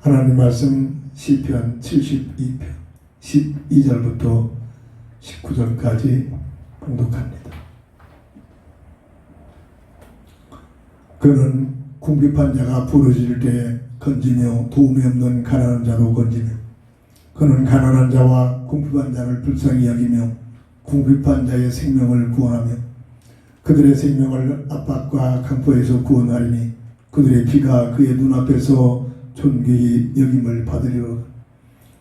하나님 말씀 시편 72편 12절부터 19절까지 봉독합니다. 그는 궁핍한 자가 부르짖을 때에 건지며 도움이 없는 가난한 자도 건지며 그는 가난한 자와 궁핍한 자를 불쌍히 여기며 궁핍한 자의 생명을 구원하며 그들의 생명을 압박과 강포에서 구원하리니 그들의 피가 그의 눈앞에서 존귀히 여김을 받으리로다.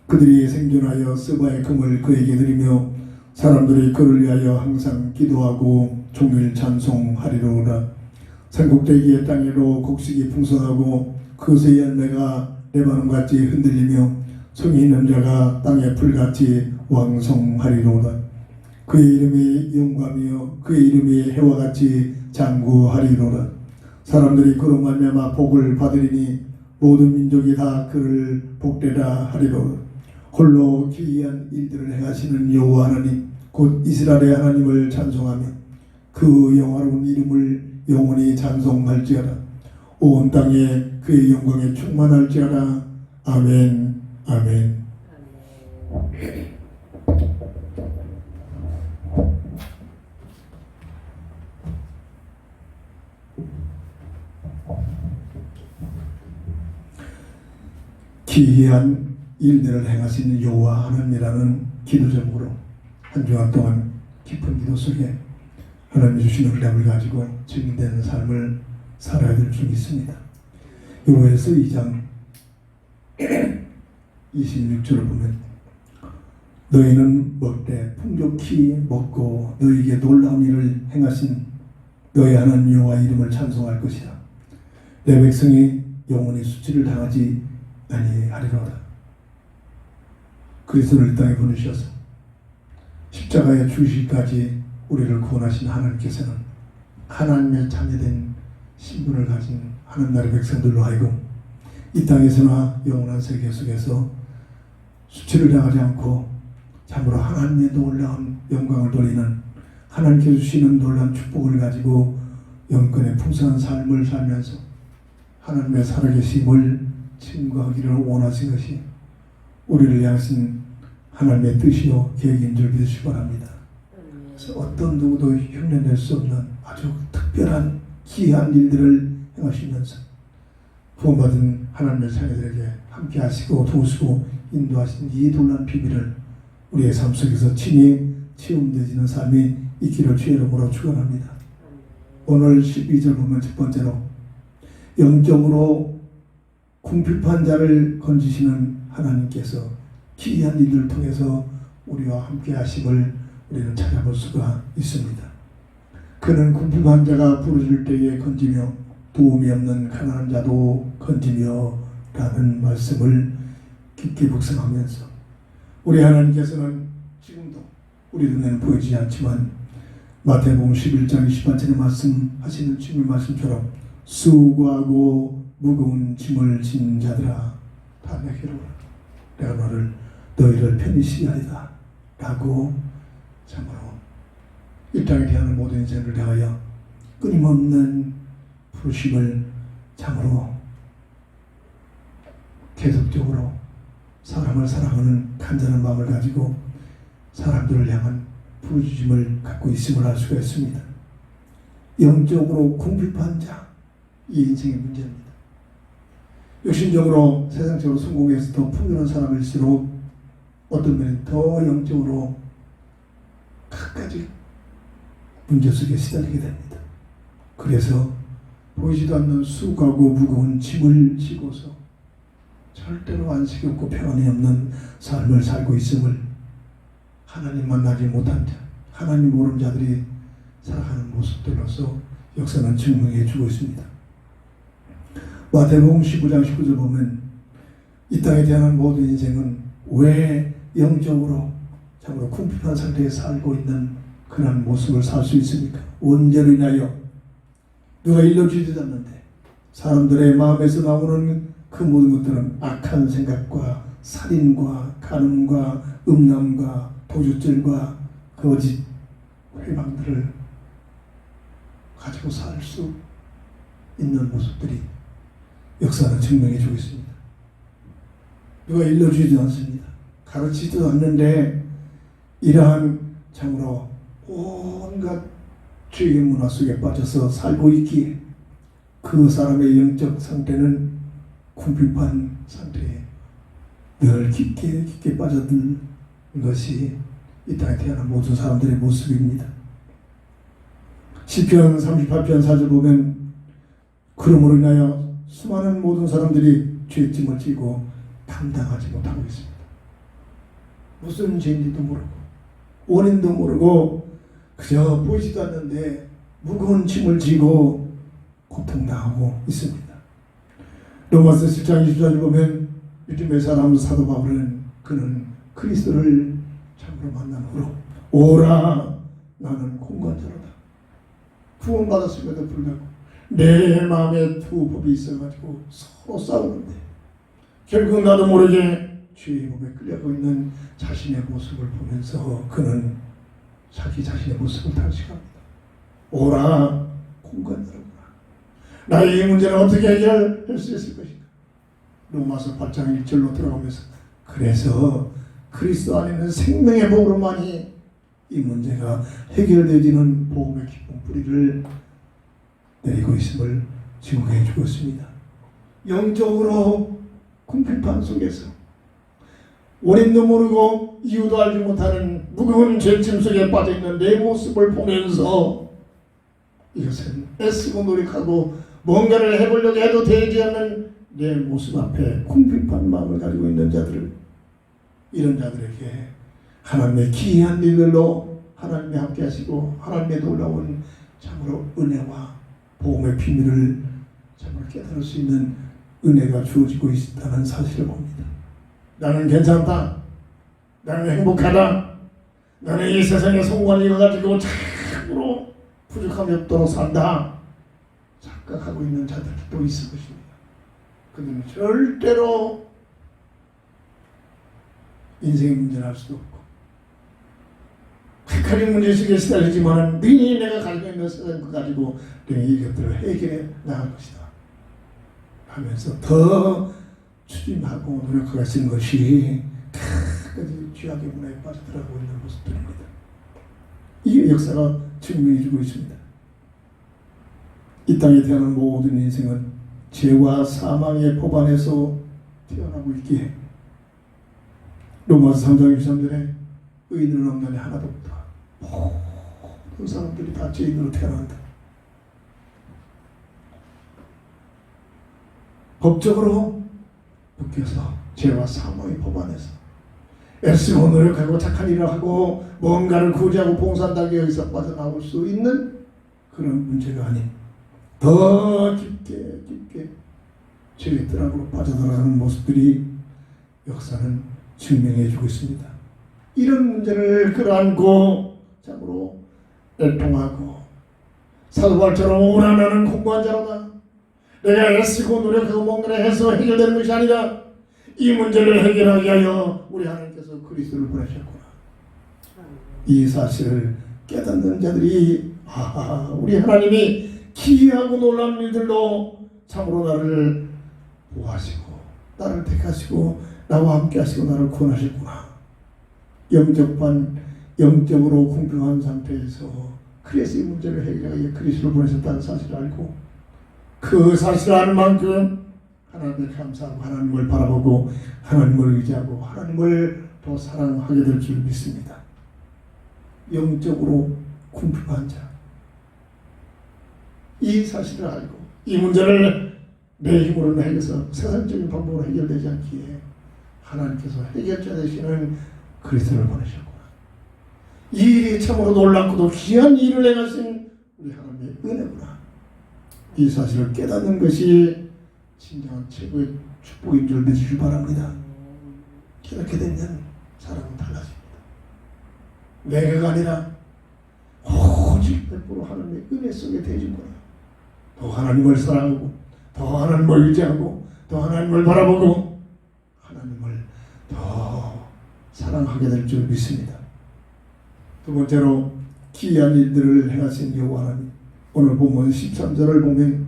그들이 생존하여 스바의 금을 그에게 드리며 사람들이 그를 위하여 항상 기도하고 종일 찬송하리로다. 산꼭대기의 땅으로 곡식이 풍성하고 그것의 열매가 레바논같이 흔들리며 성이 있는 자가 땅의 풀같이 왕성하리로다. 그의 이름이 영광이요 그의 이름이 해와 같이 장구하리로다. 사람들이 그로 말미암아 복을 받으리니 모든 민족이 다 그를 복되라 하리로다. 홀로 기이한 일들을 행하시는 여호와 하나님 곧 이스라엘의 하나님을 찬송하며 그 영화로운 이름을 영원히 찬송할지어다. 온 땅에 그의 영광에 충만할지어다. 아멘. 아멘. 기이한 일들을 행하시는 여호와 하나님이라는 기도 제목으로 한 주간 동안 깊은 기도 속에 하나님 주신 은혜를 가지고 증인되는 삶을 살아야 될 줄 믿습니다. 요엘서 2장 26절을 보면 너희는 먹되 풍족히 먹고 너희에게 놀라운 일을 행하신 너희 하나님 여호와 이름을 찬송할 것이라. 내 백성이 영원히 수치를 당하지 아니하리로다. 그리스도를 이 땅에 보내셔서 십자가의 죽으시기까지 우리를 구원하신 하나님께서는 하나님의 자녀된 신분을 가진 하나님 나라의 백성들로 하여금 이 땅에서나 영원한 세계 속에서 수치를 당하지 않고 참으로 하나님의 놀라운 영광을 돌리는 하나님께서 주시는 놀라운 축복을 가지고 영권의 풍성한 삶을 살면서 하나님의 살아계심을 증거하기를 원하신 것이 우리를 향하신 하나님의 뜻이요 계획인 줄 믿으시기 바랍니다. 그래서 어떤 누구도 흉내낼 수 없는 아주 특별한 귀한 일들을 행하시면서 구원받은 하나님의 자녀들에게 함께 하시고 도우시고 인도하신 이 놀라운 비밀을 우리의 삶 속에서 친히 체험되지는 삶이 있기를 주의 이름으로 축원합니다. 오늘 12절 보면 첫 번째로 영적으로 궁핍한 자를 건지시는 하나님께서 기이한 일들을 통해서 우리와 함께 하심을 우리는 찾아볼 수가 있습니다. 그는 궁핍한 자가 부르짖을 때에 건지며 도움이 없는 가난한 자도 건지며 라는 말씀을 깊게 묵상하면서 우리 하나님께서는 지금도 우리 눈에는 보이지 않지만 마태복음 11장 28절에 말씀하시는 주님의 말씀처럼 수고하고 무거운 짐을 진 자들아 다 내게로 오라. 내가 너희를 편히 쉬리이다 라고 참으로 이 땅에 대한 모든 인생을 대하여 끊임없는 부르심을 참으로 계속적으로 사람을 사랑하는 간절한 마음을 가지고 사람들을 향한 부르짖음을 갖고 있음을 알 수가 있습니다. 영적으로 궁핍한 자, 이 인생의 문제입니다. 육신적으로 세상적으로 성공해서 더 풍요로운 사람일수록 어떤 면은 더 영적으로 갖가지 문제 속에 시달리게 됩니다. 그래서 보이지도 않는 수고하고 무거운 짐을 지고서 절대로 안식이 없고 평안이 없는 삶을 살고 있음을 하나님 만나지 못한 자, 하나님 모르는 자들이 살아가는 모습들로서 역사는 증명해 주고 있습니다. 마태복음 19장 19절 보면 이 땅에 대한 모든 인생은 왜 영적으로 참으로 궁핍한 상태에 살고 있는 그런 모습을 살 수 있습니까? 원죄로 인하여 누가 일러주지도 않는데 사람들의 마음에서 나오는 그 모든 것들은 악한 생각과 살인과 간음과 음란과 도둑질과 거짓 회방들을 가지고 살 수 있는 모습들이 역사는 증명해 주고 있습니다. 누가 일러주지도 않습니다. 가르치지도 않는데 이러한 참으로 온갖 죄의 문화 속에 빠져서 살고 있기에 그 사람의 영적 상태는 궁핍한 상태에 늘 깊게 빠져든 것이 이 땅에 태어난 모든 사람들의 모습입니다. 시편 38편 4절 보면 그러므로 인하여 수많은 모든 사람들이 죄짐을 지고 감당하지 못하고 있습니다. 무슨 죄인지도 모르고 원인도 모르고 그저 보이지도 않는데 무거운 짐을 지고 고통당하고 있습니다. 로마서 7장 24절 보면 요즘의 사람 사도 바울은 그는 그리스도를 참으로 만난 후로 오라 나는 공관자로다. 구원받았음에도 불구하고 내 마음에 두 법이 있어가지고 서로 싸우는데 결국 나도 모르게 죄의 법에 끌려가고 있는 자신의 모습을 보면서 그는 자기 자신의 모습을 탄식합니다. 오라 공관자로구나. 나의 이 문제는 어떻게 해결할 수 있을 것인가. 로마서 8장 1절로 들어가면서 그래서 그리스도 안에 있는 생명의 복으로만이 이 문제가 해결되지는 복음의 기쁨 뿌리를 내리고 있음을 증거해 주고 있습니다. 영적으로 궁핍한 속에서 원인도 모르고 이유도 알지 못하는 무거운 죄짐 속에 빠져있는 내 모습을 보면서 이것은 애쓰고 노력하고 뭔가를 해보려고 해도 되지 않는 내 모습 앞에 궁핍한 마음을 가지고 있는 자들을 이런 자들에게 하나님의 기이한 일들로 하나님이 함께 하시고 하나님의 놀라운 참으로 은혜와 복음의 비밀을 참으로 깨달을 수 있는 은혜가 주어지고 있다는 사실을 봅니다. 나는 괜찮다. 나는 행복하다. 나는 이 세상에 성공을 이뤄가지고 참으로 부족함이 없도록 산다 착각하고 있는 자들이 또 있을 것입니다. 그들은 절대로 인생의 문제를 할 수도 없고 각각의 문제식에 시달리지만 능히 내가 가지고 있는 세상 것 가지고 능히 이것들을 해결해 나갈 것이다 하면서 더 추진하고 노력하신 것이 끝까지 죄악의 문화에 빠져들어가고 있는 모습들입니다. 이 역사가 증명해주고 있습니다. 이 땅에 태어난 모든 인생은 죄와 사망의 법안에서 태어나고 있기에 로마서 3장 23절에 의인은 없나니 하나도 없다. 모든 사람들이 다 죄인으로 태어난다. 법적으로 묶여서 죄와 사망의 법안에서 애쓰고 노력하고 착한 일을 하고 뭔가를 구제하고 봉사한다고 여기서 빠져나올 수 있는 그런 문제가 아닌 더 깊게 죄의 뜰악으로 빠져들어가는 모습들이 역사는 증명해주고 있습니다. 이런 문제를 끌어안고 참으로 애통하고 사도바울처럼 오라 나는 공부한 자로다. 내가 애쓰고 노력하고 뭔가를 해서 해결되는 것이 아니라 이 문제를 해결하기 위하여 우리 하나님께서 그리스도를 보내셨구나. 이 사실을 깨닫는 자들이 우리 하나님이 기이하고 놀라운 일들로 참으로 나를 보호하시고 나를 택하시고 나와 함께 하시고 나를 구원하셨구나. 영적으로 공평한 상태에서 그래서 이 문제를 해결하기 위해 그리스도를 보내셨다는 사실을 알고 그 사실을 아는 만큼 하나님께 감사하고 하나님을 바라보고 하나님을 의지하고 하나님을 더 사랑하게 될 줄 믿습니다. 영적으로 궁핍한 자, 이 사실을 알고 이 문제를 내 힘으로는 해결해서 세상적인 방법으로 해결되지 않기에 하나님께서 해결자 되시는 그리스도를 보내셨구나. 이 일이 참으로 놀랍고도 귀한 일을 행하신 우리 하나님의 은혜구나. 이 사실을 깨닫는 것이 진정한 최고의 축복인 줄 믿으시기 바랍니다. 깨닫게 되면 사람은 달라집니다. 내가 아니라 오직 100% 하나님의 은혜 속에 대해진구나. 더 하나님을 사랑하고 더 하나님을 의지하고 더 하나님을 바라보고 하나님을 더 사랑하게 될 줄 믿습니다. 두 번째로 기이한 일들을 행하신 여호와 하나님, 오늘 본문 13절을 보면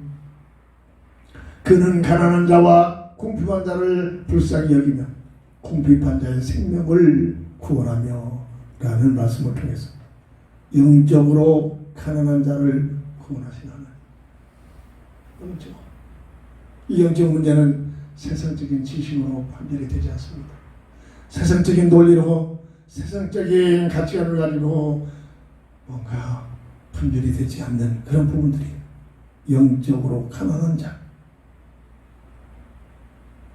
그는 가난한 자와 궁핍한 자를 불쌍히 여기며 궁핍한 자의 생명을 구원하며 라는 말씀을 통해서 영적으로 가난한 자를 구원하신 하나님. 이 영적 문제는 세상적인 지식으로 판별이 되지 않습니다. 세상적인 논리로 세상적인 가치관을 가지고 뭔가 분별이 되지 않는 그런 부분들이 영적으로 가난한 자.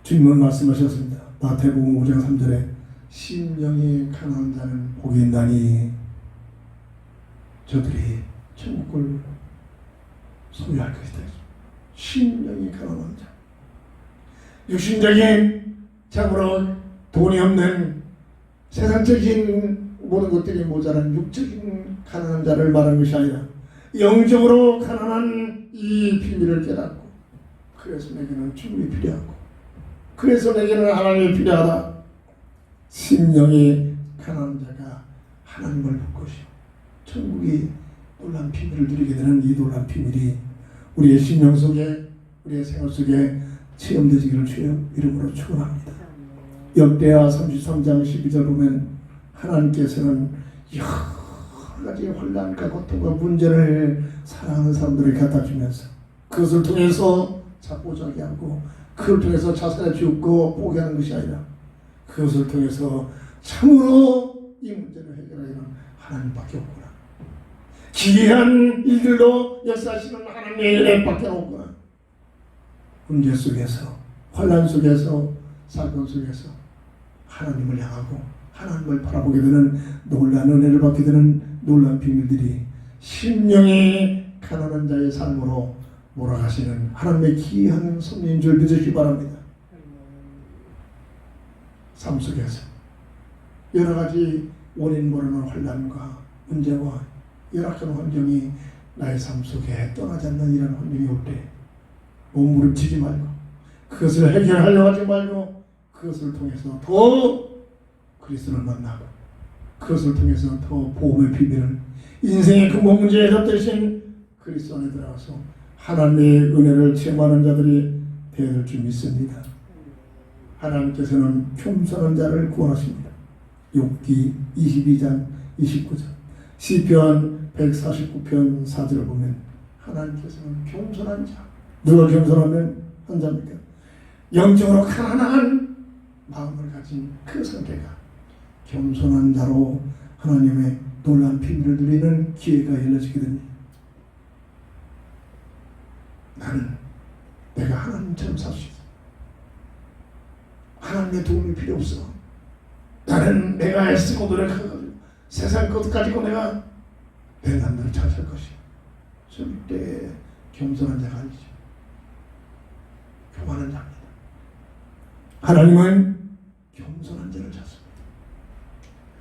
주님은 말씀하셨습니다. 마태복음 5장 3절에 심령이 가난한 자는 복이 있나니 저들이 천국을 소유할 것이다. 심령이 가난한 자. 육신적인 참으로 돈이 없는 세상적인 모든 것들이 모자란 육적인 가난한 자를 말하는 것이 아니라 영적으로 가난한 이 비밀을 깨닫고 그래서 내게는 주님이 필요하고 그래서 내게는 하나님이 필요하다. 심령이 가난한 자가 하나님을 볼 것이요 천국이 놀란 비밀을 누리게 되는 이 놀란 비밀이 우리의 심령 속에 우리의 생활 속에 체험되시기를 주의 이름으로 축원합니다. 역대하 33장 12절 보면 하나님께서는 여러 가지 혼란과 고통과 문제를 사랑하는 사람들을 갖다 주면서 그것을 통해서 자포자기 하고 그걸 통해서 자살에 죽고 포기하는 것이 아니라 그것을 통해서 참으로 이 문제를 해결하기는 하나님밖에 없구나. 기이한 일들로 역사하시는 하나님의 은혜밖에 없구나. 문제 속에서 혼란 속에서 사건 속에서 하나님을 향하고 하나님을 바라보게 되는 놀라운 은혜를 받게 되는 놀라운 비밀들이 심령이 가난한 자의 삶으로 몰아가시는 하나님의 기이한 섭리인 줄 믿으시기 바랍니다. 삶 속에서 여러 가지 원인 모르는 혼란과 문제와 열악한 환경이 나의 삶 속에 떠나지 않는 이런 환경이 올 때 몸부림치지 말고 그것을 해결하려고 하지 말고 그것을 통해서 더 그리스도를 만나고 그것을 통해서 더 복음의 비밀을 인생의 근본 문제에 해답되신 그리스도 안에 들어가서 하나님의 은혜를 체험하는 자들이 되어야 될 줄 믿습니다. 하나님께서는 겸손한 자를 구원하십니다. 욥기 22장 29절 시편 149편 4절을 보면 하나님께서는 겸손한 자, 누가 겸손하면 한 자입니까? 영적으로 가난한 마음을 가진 그 상태가 겸손한 자로 하나님의 놀라운 비밀을 누리는 기회가 열려지게 됩니다. 나는 내가 하나님처럼 살 수 있어. 하나님의 도움이 필요 없어. 나는 내가 애쓰고 노력하고 세상 것 가지고 내가 내 남들을 잘 살 것이야. 절대 겸손한 자가 아니죠. 교만한 자입니다. 하나님은 겸손한 자를 찾습니다.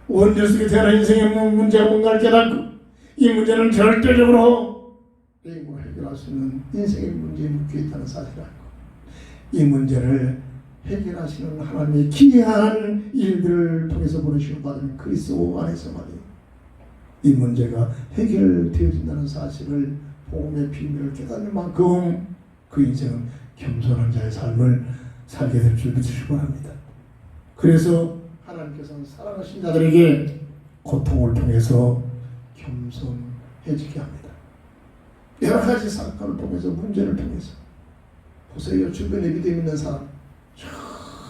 원죄 속에 태어난 인생의 문제가 뭔가를 깨닫고 이 문제는 절대적으로 내 힘으로 해결할 수 있는 인생의 문제에 묶여있다는 사실을 알고 이 문제를 해결하시는 하나님의 기이한 일들을 통해서 보내시는 받은 그리스도 안에서 말이에요. 이 문제가 해결되어진다는 사실을 복음의 비밀을 깨닫는 만큼 그 인생은 겸손한 자의 삶을 살게 될 줄 믿으시기 바랍니다. 그래서 하나님께서는 사랑하신 자들에게 고통을 통해서 겸손해지게 합니다. 여러 가지 사건을 통해서 문제를 통해서 보세요. 주변에 믿음 있는 사람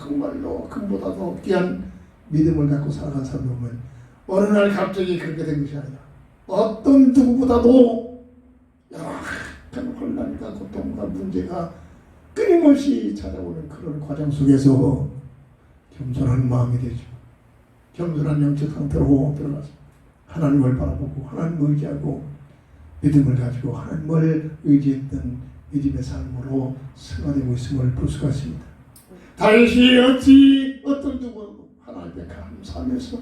정말로 금보다 더 귀한 믿음을 갖고 살아간 사람을 보면 어느 날 갑자기 그렇게 된 것이 아니라 어떤 누구보다도 열악한 혼란과 고통과 문제가 끊임없이 찾아오는 그런 과정 속에서 겸손한 마음이 되죠. 겸손한 영적 상태로 들어가서 하나님을 바라보고 하나님을 의지하고 믿음을 가지고 하나님을 의지했던 믿음의 삶으로 승화되고 있음을 볼 수가 있습니다. 다윗이 어찌 어떤 누구도 하나님께 감사하면서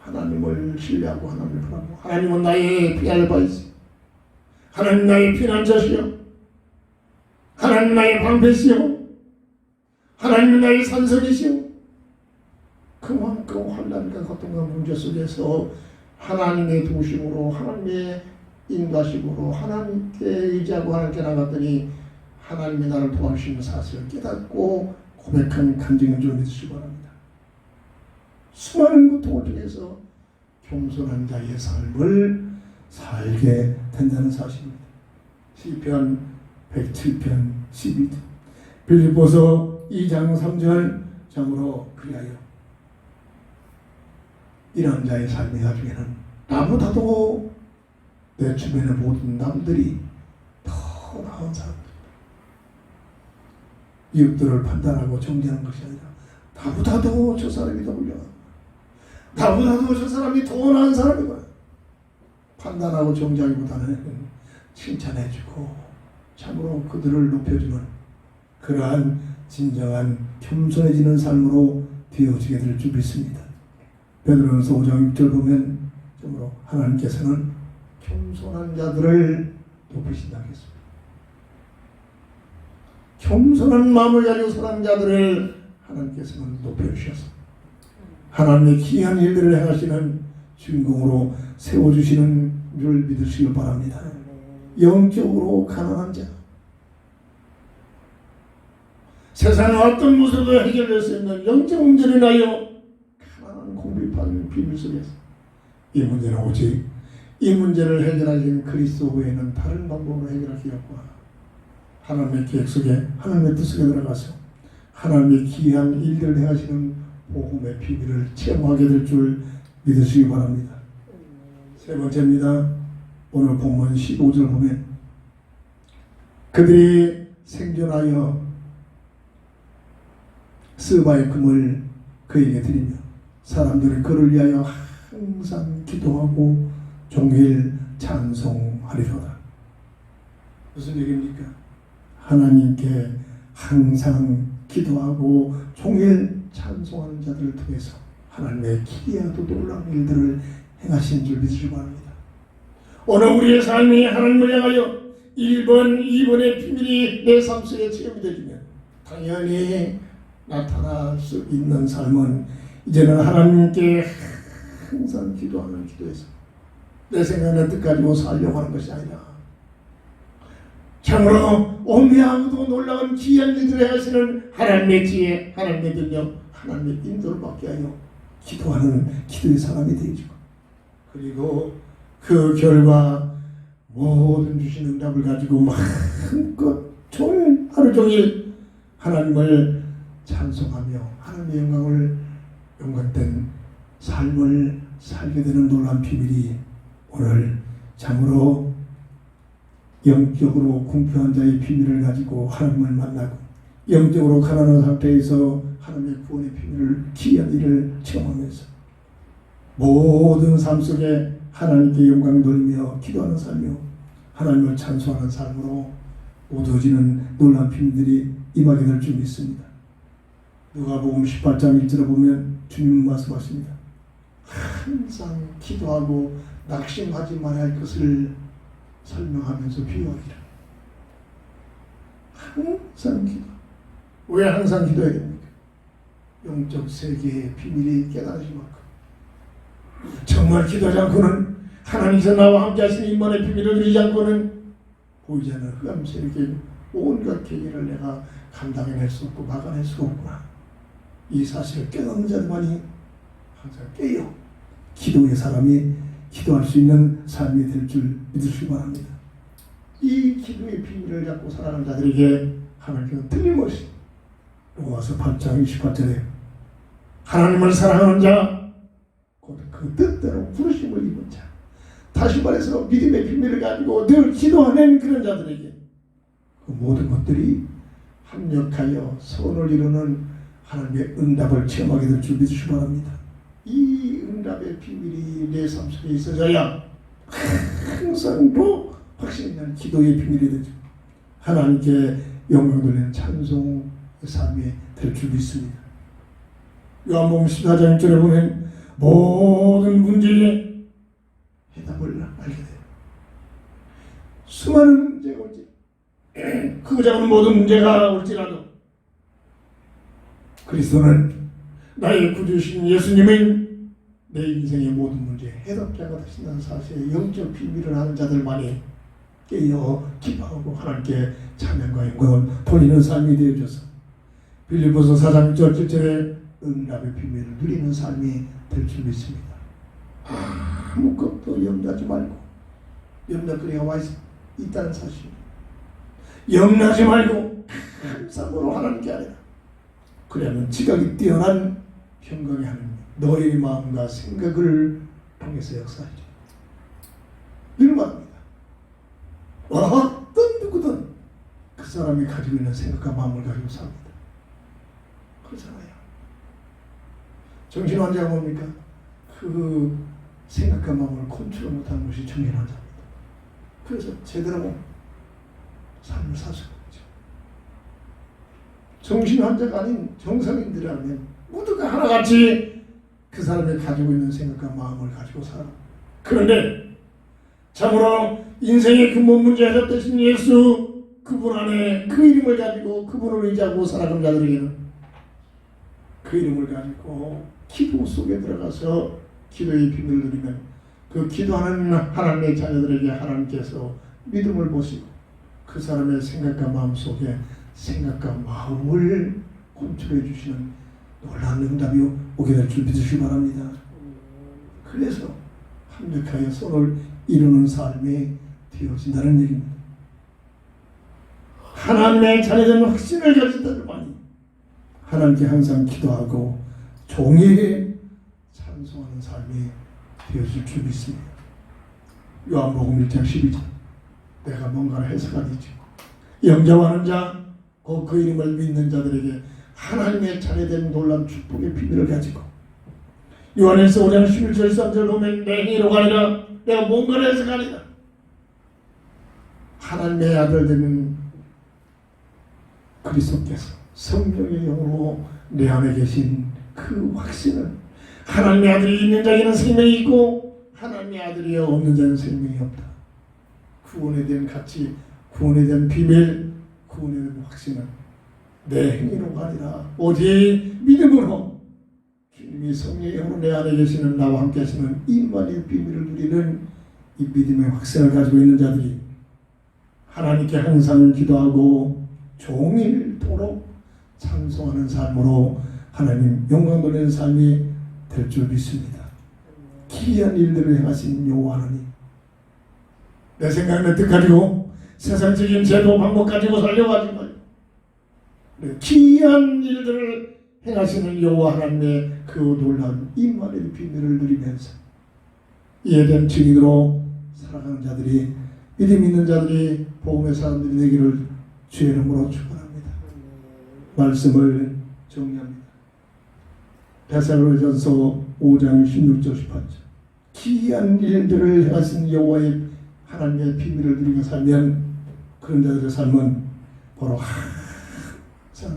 하나님을 신뢰하고 하나님을 바라보고 하나님은 나의 피할 바이시 하나님 나의 피난자시여 하나님 나의 방패시여 하나님 나의 산성이시여 그만큼 환난과 고통과 문제 속에서 하나님의 도우심으로 하나님의 인도하심으로 하나님께 의지하고 하나님께 나갔더니 하나님이 나를 도와주시는 사실을 깨닫고 고백한 간증인 줄 믿으시기 바랍니다. 수많은 고통을 통해서 겸손한 자의 삶을 살게 된다는 사실입니다. 시편 107편 12절 빌립보서 2장 3절 장으로 그리하여 이런 자의 삶이 나중에는 나보다도 내 주변의 모든 남들이 더 나은 사람들 이웃들을 판단하고 정죄하는 것이 아니라 나보다도 저 사람이 더 훌륭하다. 나보다도 저 사람이 더 나은 사람이구나. 판단하고 정죄하기보다는 칭찬해주고 참으로 그들을 높여주는 그러한 진정한 겸손해지는 삶으로 되어지게 될 줄 믿습니다. 베드로전서 5장 6절 보면 참으로 하나님께서는 겸손한 자들을 높이신다고 했습니다. 겸손한 마음을 가지고 사는 자들을 하나님께서는 높여주셔서 하나님의 귀한 일들을 행하시는 주인공으로 세워주시는 줄 믿으시길 바랍니다. 영적으로 가난한 자 세상의 어떤 모습도 해결될 수 있는 영적 문제를 인하여 가난한 공비받는 비밀 속에서 이 문제는 오직 이 문제를 해결하신 그리스도 외에는 다른 방법으로 해결할 수 없고 하나님의 계획 속에 하나님의 뜻 속에 들어가서 하나님의 귀한 일들을 행하시는 복음의 비밀을 체험하게 될 줄 믿으시기 바랍니다. 세 번째입니다. 오늘 본문 15절 보면 그들이 생존하여 스바의 금을 그에게 드리며 사람들이 그를 위하여 항상 기도하고 종일 찬송하리로다. 무슨 얘기입니까? 하나님께 항상 기도하고 종일 찬송하는 자들을 통해서 하나님의 기이하도 놀라운 일들을 행하신 줄 믿으시기 바랍니다. 오늘 우리의 삶이 하나님을 향하여 1번, 2번의 비밀이 내 삶 속에 체험이 되면 당연히 나타날 수 있는 삶은 이제는 하나님께 항상 기도하는 기도에서 내 생각의 뜻 가지고 살려고 하는 것이 아니라 참으로 오묘하고도 놀라운 기이한 일들을 하시는 하나님의 지혜, 하나님의 능력, 하나님의 인도를 받게 하여 기도하는 기도의 사람이 되어주고, 그리고 그 결과 모든 주신 응답을 가지고 마음껏 하루 종일 하나님을 찬송하며 하나님의 영광된 삶을 살게 되는 놀라운 비밀이 오늘 참으로 영적으로 궁핍한 자의 비밀을 가지고 하나님을 만나고 영적으로 가난한 상태에서 하나님의 구원의 비밀을 기이한 일을 체험하면서 모든 삶 속에 하나님께 영광 돌리며 기도하는 삶이요 하나님을 찬송하는 삶으로 얻어지는 놀라운 비밀들이 임하게 될 줄 믿습니다. 누가복음 18장 1절에 보면 주님 말씀하십니다. 항상 기도하고 낙심하지 말아야 할 것을 설명하면서 비유하기를. 항상 기도. 왜 항상 기도해야 됩니까? 영적 세계의 비밀이 깨달아질 만큼 정말 기도하지 않고는 하나님께서 나와 함께 하시는 임만의 비밀을 누리지 않고는 보이지 않는 흑암 세력의 온갖 계기를 내가 감당해낼 수 없고 막아낼 수가 없구나. 이 사실을 깨닫는 자들만이 항상 깨어 기도의 사람이 기도할 수 있는 삶이 될 줄 믿으시기 바랍니다. 이 기도의 비밀을 잡고 살아가는 자들에게 하나님께서 틀림없이 로마서 8장 28절에 하나님을 사랑하는 자 곧 그 뜻대로 부르심을 입은 자, 다시 말해서 믿음의 비밀을 가지고 늘 기도하는 그런 자들에게 그 모든 것들이 합력하여 선을 이루는 하나님의 응답을 체험하게 될 줄 믿으시기 바랍니다. 이 응답의 비밀이 내 삶 속에 있어져야 항상도 확신 있는 기도의 비밀이 되죠. 하나님께 영광 돌리는 찬송의 삶이 될 줄 믿습니다. 요한복음 14장 1절에 보면 모든 문제에 해답을 알게 돼요. 수많은 문제가 올지 크고 작은 모든 문제가 올지라도 그리스도는 나의 구주신 예수님은 내 인생의 모든 문제에 해답자가 되신다는 사실에 영적 비밀을 하는 자들만이 깨어 기도하고 하나님께 찬양과 영광을 돌리는 삶이 되어져서 빌립보서 4장 6절 7절에 응답의 비밀을 누리는 삶이 될 줄 믿습니다. 아무것도 염려하지 말고 염려거리가 와 있다는 사실 염려하지 말고 감사함으로 하나님께 하리라. 그러면 지각이 뛰어난 평강의 하나님 너의 마음과 생각을 통해서 역사하죠. 늘 말합니다. 어떤 누구든 그 사람이 가지고 있는 생각과 마음을 가지고 삽니다. 그렇잖아요. 정신환자가 뭡니까? 그 생각과 마음을 컨트롤 못하는 것이 정신환자입니다. 그래서 제대로 삶을 살 수가 없죠. 정신환자가 아닌 정상인들이라면 모두가 하나같이 그 사람이 가지고 있는 생각과 마음을 가지고 살아. 그런데 참으로 인생의 근본 문제 해결되신 예수 그분 안에 그 이름을 가지고 그분을 의지하고 살아가는 자들에게는 그 이름을 가지고 기도 속에 들어가서 기도의 비밀을 누리면 그 기도하는 하나님의 자녀들에게 하나님께서 믿음을 보시고 그 사람의 생각과 마음 속에 생각과 마음을 컨트롤해 주시는 놀라운 응답이 오게 될 줄 믿으시기 바랍니다. 그래서 합력하여 서로를 이루는 삶이 되어진다는 얘기입니다. 하나님의 자녀된 확신을 가진 자들만이 하나님께 항상 기도하고 종일 찬송하는 삶이 되어질 줄 믿습니다. 요한복음 1장 12절 내가 뭔가를 해석하리지 영접하는 자, 그 이름을 믿는 자들에게 하나님의 자녀된 놀라운 축복의 비밀을 가지고 요한에서 5장 11절 13절 보면 내 행위로 가리라 내가 뭔가를 해석하리라. 하나님의 아들 되는 그리스도께서 성령의 영으로 내 안에 계신 그 확신을 하나님의 아들이 있는 자에게는 생명이 있고 하나님의 아들이 없는 자에는 생명이 없다. 구원에 대한 가치, 구원에 대한 비밀, 구원에 대한 확신은 내 행위로가 아니라 오직 믿음으로 주님이 성령의 영으로 내 안에 계시는 나와 함께 하시는 임마누엘 비밀을 누리는 이 믿음의 확신을 가지고 있는 자들이 하나님께 항상 기도하고 종일토록 찬송하는 삶으로 하나님 영광 돌리는 삶이 될 줄 믿습니다. 기이한 일들을 행하신 여호와 하나님, 내 생각은 뜻가지고 세상적인 제도 방법 가지고 살려가지 말고 기이한 일들을 행하시는 여호와 하나님의 그 놀라운 임마누엘 비밀을 누리면서 이에 대한 증인으로 살아가는 자들이, 믿음 있는 자들이, 복음의 사람들이 되기를 주의 이름으로 축원합니다. 말씀을 정리합니다. 데살로니가전서 5장 16절 18절. 기이한 일들을 행하신 여호와의 하나님의 비밀을 누리며 살면 그런 자들의 삶은 바로 항상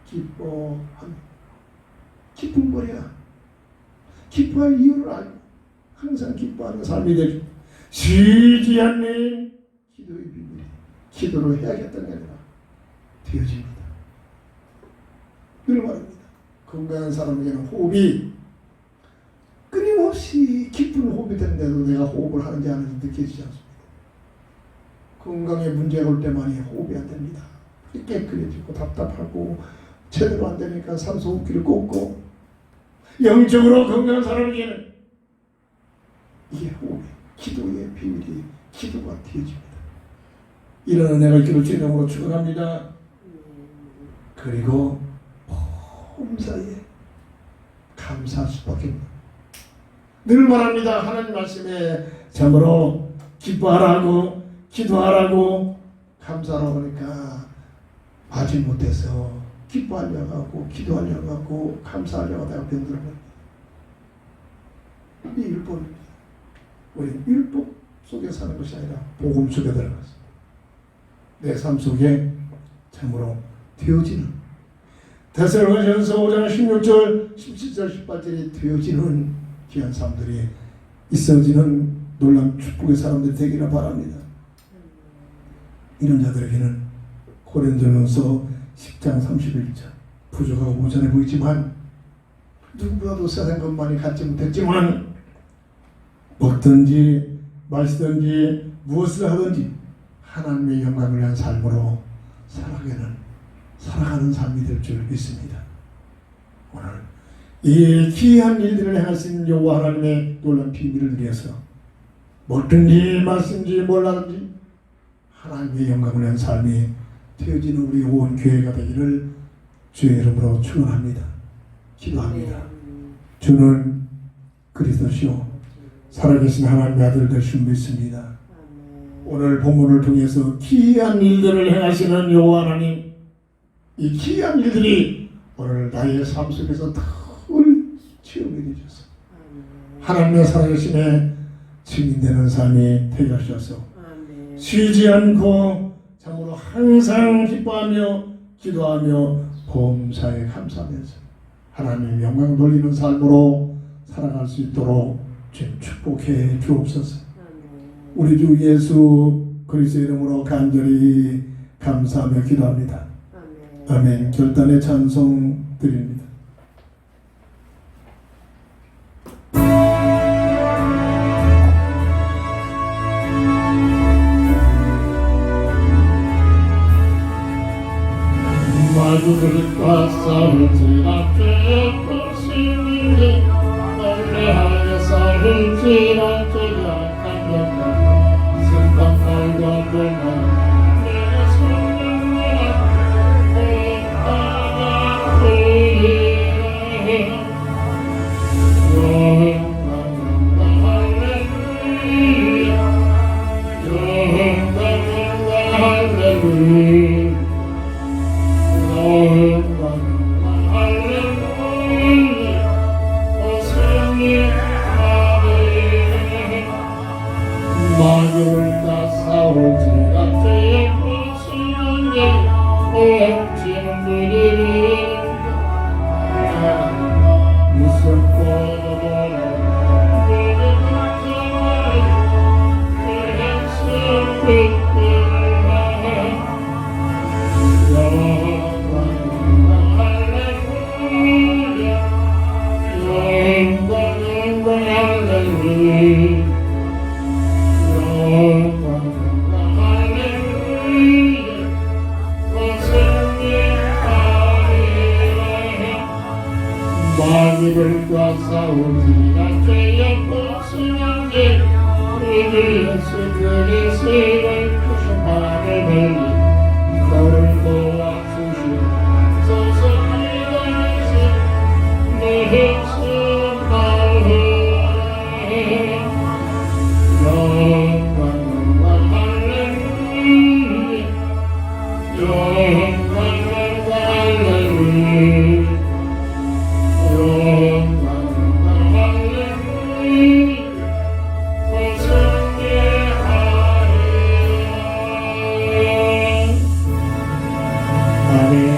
기뻐하며, 기쁨거리야, 기뻐할 이유를 알고 항상 기뻐하는 삶이 되죠. 쉬지 않는 기도의 비밀이 기도를 해야겠다는 게 아니라 되어집니다. 늘 말합니다. 건강한 사람에게는 호흡이 끊임없이 깊은 호흡이 되는데도 내가 호흡을 하는지 안 하는지 느껴지지 않습니다. 건강에 문제가 올 때만이 호흡이 안 됩니다. 깨끗해지고 답답하고 제대로 안 되니까 산소호흡기를 꽂고, 영적으로 건강한 사람에게는 이게 호흡이, 기도의 비밀이 기도가 되어집니다. 이런 은혜가 있기를 주의 이름으로 축원합니다. 그리고 범사에 감사할 수밖에 없는, 늘 말합니다. 하나님 말씀에 참으로 기뻐하라고, 기도하라고, 감사하라고 하니까 하지 못해서 기뻐하려고 하고 기도하려고 하고 감사하려고 하다가 병들어버립니다. 이 율법입니다. 우리는 율법 속에 사는 것이 아니라 복음 속에 들어가서 내 삶 속에 참으로 되어지는, 데살로니가전서 5장 16절 17절 18절이 되어지는 귀한 삶들이 있어지는 놀라운 축복의 사람들이 되기를 바랍니다. 이런 자들에게는 고린도전서 10장 31절, 부족하고 모자라 보이지만 누구보다도 세상 것만이 갖지 못했지만 먹든지 마시든지 무엇을 하든지 하나님의 영광을 위한 삶으로 살아가는 삶이 될 줄 믿습니다. 오늘 이 귀한 일들을 행하신 여호와 하나님의 놀라운 비밀을 위해서 먹든지 마시든지 몰라든지 하나님의 영광을 위한 삶이 되어지는 우리 온 교회가 되기를 주의 이름으로 축원합니다. 기도합니다. 주는 그리스도시요 살아계신 하나님의 아들 되실 믿습니다. 오늘 본문을 통해서 기이한 일들을 행하시는 여호와 하나님, 이 기이한 일들이 오늘 나의 삶 속에서 늘 체험해 주셔서 하나님의 살아계심에 증인되는 삶이 되게 하셔서 쉬지 않고 참으로 항상 기뻐하며 기도하며 범사에 감사하면서 하나님 영광 돌리는 삶으로 살아갈 수 있도록 주님 축복해 주옵소서. 우리 주 예수 그리스도의 이름으로 간절히 감사하며 기도합니다. 아멘. 결단의 찬송 드립니다. 마주들과 싸울지라 죄없으시니 멀리하여 싸울지라 죄악하며 슬픔과 불만 내 성령과 마주를 다 싸울지라 세상을 푸신 하늘 내리 너를 도와주시옵소서. 내 힘쓰 다해 영광 할렐루야 영광 할렐루야